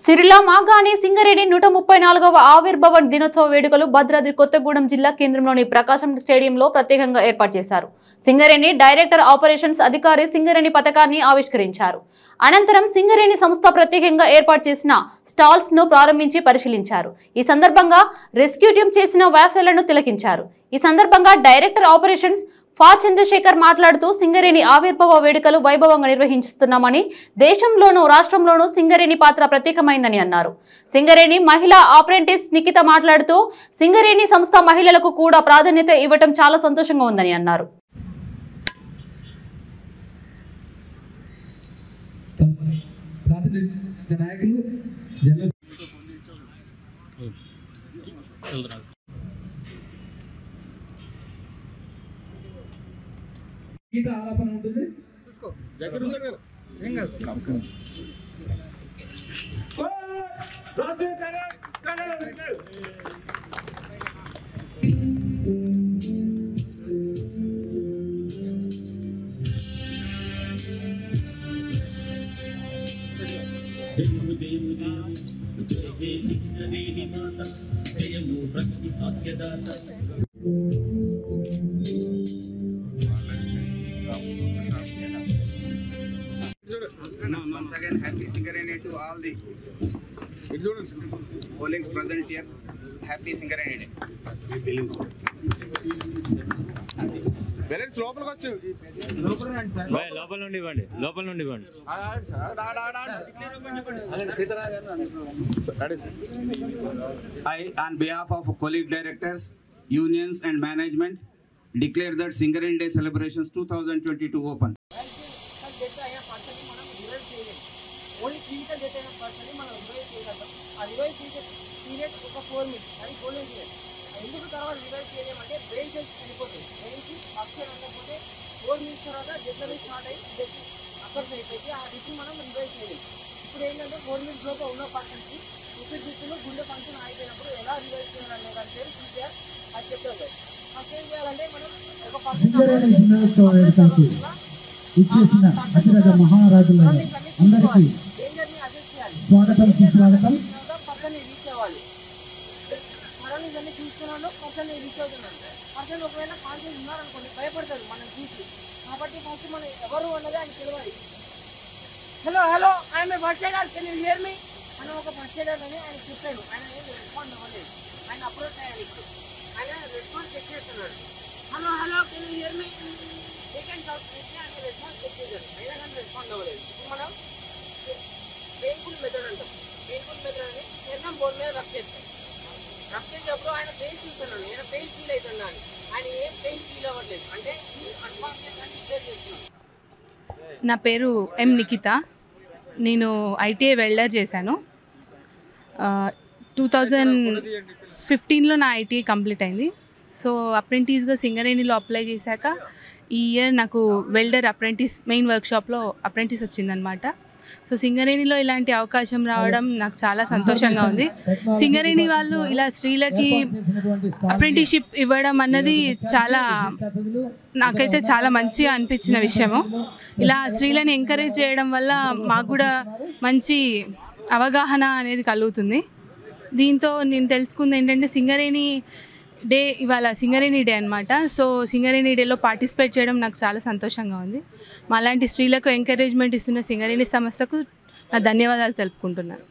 సిరిల మాగాణి సింగరేణి 134వ ఆవిర్భావ దినోత్సవ వేడుకలు భద్రాద్రి కొత్తగూడెం జిల్లా కేంద్రంలోని ప్రకాశం స్టేడియంలో ప్రత్యేకంగా ఏర్పాటు చేశారు. సింగరేణి డైరెక్టర్ ఆపరేషన్స్ అధికారి సింగరేణి పతాకాన్ని ఆవిష్కరించారు. అనంతరం సింగరేణి సంస్థ ప్రత్యేకంగా ఏర్పాటు చేసిన స్టాల్స్ ను ప్రారంభించి పరిశీలించారు. ఈ సందర్భంగా రెస్క్యూ టీం చేసిన వ్యాసాలను తిలకించారు. ఈ సందర్భంగా డైరెక్టర్ ఆపరేషన్స్ ఫా చంద్రశేఖర్ మాట్లాడుతూ సింగరేణి ఆవిర్భావ వేడుకలు వైభవంగా నిర్వహిస్తున్నామని, దేశంలోనూ రాష్ట్రంలోనూ సింగరేణి పాత్ర ప్రత్యేకమైందని అన్నారు. సింగరేణి మహిళా అప్రెంటిస్ నిఖిత మాట్లాడుతూ సింగరేణి సంస్థ మహిళలకు కూడా ప్రాధాన్యత ఇవ్వటం చాలా సంతోషంగా ఉందని అన్నారు. గీత ఆలాపన ఉంటుంది. Once again, happy Singareni to all the colleagues present here. Happy Singareni Day. లోపలికి వచ్చి లోపల నుండి ఇవ్వండి. I, on behalf of colleague directors, unions and management, declare that Singareni Day celebrations 2022 open. Only clinical date అయిన person మనం revise చేయగలుగుతాం. ఆ revise చేసే పీరియడ్ ఒక 4 minutes అది గోల్డెన్ పీరియడ్. ఎందుకు తర్వాత రివైజ్ చేయలేమంటే బ్రెయిన్ సెల్స్ చనిపోతాయి. బ్రెయిన్కి ఆక్సిజన్ అందకపోతే 4 minutes తర్వాత డెత్ స్టార్ట్ అయ్యి డెత్ అక్కడికి అయిపోయి ఆ డెత్ మనం రివైజ్ చేయలేము. ఇప్పుడు ఏంటంటే 4 minutes లోపు ఉన్న పర్సన్కి ఊపిరితిత్తులు గుండె ఫంక్షన్ అయిపోయినప్పుడు ఎలా రివైజ్ చేయాలనే దాని పేరు సిపిఆర్ అది చెప్తారు. ఫస్ట్ ఏం చేయాలంటే మనం ఒక పర్సన్ మహారాజుల అందరికీ స్వాగతం సుస్వాగతం. పర్సన్ రీచ్ అవ్వాలి. మనం ఇవన్నీ చూస్తున్నాను పర్సన్ రీచ్ అవుతున్నాను. పర్సన్ ఒకవేళ కాన్షియస్ ఉన్నారనుకోండి భయపడతారు మనం చూసి. కాబట్టి ఫస్ట్ మనం ఎవరు అన్నది ఆయన తెలియాలి. Hello I'm a first aider, can you hear me అని ఒక ఫస్ట్ ఎయిడర్ అని ఆయన చెప్పాడు. ఆయన ఏం రెస్పాండ్ అవ్వలేదు. ఆయన అప్రోచ్ అయ్యాలి. ఇప్పుడు ఆయన రెస్పాన్స్ చెక్ చేస్తున్నాడు. Hello can you hear me second talk చేసి ఆయన రెస్పాన్స్ చెక్ చేశారు. అయినా కానీ రెస్పాండ్ అవ్వలేదు. ఇప్పుడు మనం పెయిన్ఫుల్ మెథడ్ అంటాం. పెయిన్ఫుల్ మెథడ్ అని చర్మం బోర్డు మీద రబ్ చేస్తాం. రబ్ చేసేటప్పుడు ఆయన పెయిన్ చూస్తున్నాడు, నేను పెయిన్ ఫీల్ అవుతున్నాను. ఆయన ఏం పెయిన్ ఫీల్ అవ్వట్లేదు. అంటే అడ్వాన్స్ అని క్లియర్ చేస్తున్నాను. నా పేరు ఎం నిఖిత. నేను ఐటీఐ వెల్డర్ చేశాను. 2015లో నా ఐటీఐ కంప్లీట్ అయింది. సో అప్రెంటిస్గా సింగరేణిలో అప్లై చేశాక ఈ ఇయర్ నాకు వెల్డర్ అప్రెంటిస్ మెయిన్ వర్క్షాప్లో అప్రెంటిస్ వచ్చిందనమాట. సో సింగరేణిలో ఇలాంటి అవకాశం రావడం నాకు చాలా సంతోషంగా ఉంది. సింగరేణి వాళ్ళు ఇలా స్త్రీలకి అప్రెంటిస్షిప్ ఇవ్వడం అన్నది నాకైతే చాలా మంచిగా అనిపించిన విషయము. ఇలా స్త్రీలని ఎంకరేజ్ చేయడం వల్ల మాకు కూడా మంచి అవగాహన అనేది కలుగుతుంది. దీంతో నేను తెలుసుకుంది ఏంటంటే సింగరేణి డే ఇవాళ సింగరేణి డే అనమాట. సో సింగరేణి డేలో పార్టిసిపేట్ చేయడం నాకు చాలా సంతోషంగా ఉంది. మాలాంటి స్త్రీలకు ఎంకరేజ్మెంట్ ఇస్తున్న సింగరేణి సంస్థకు నా ధన్యవాదాలు తెలుపుకుంటున్నాను.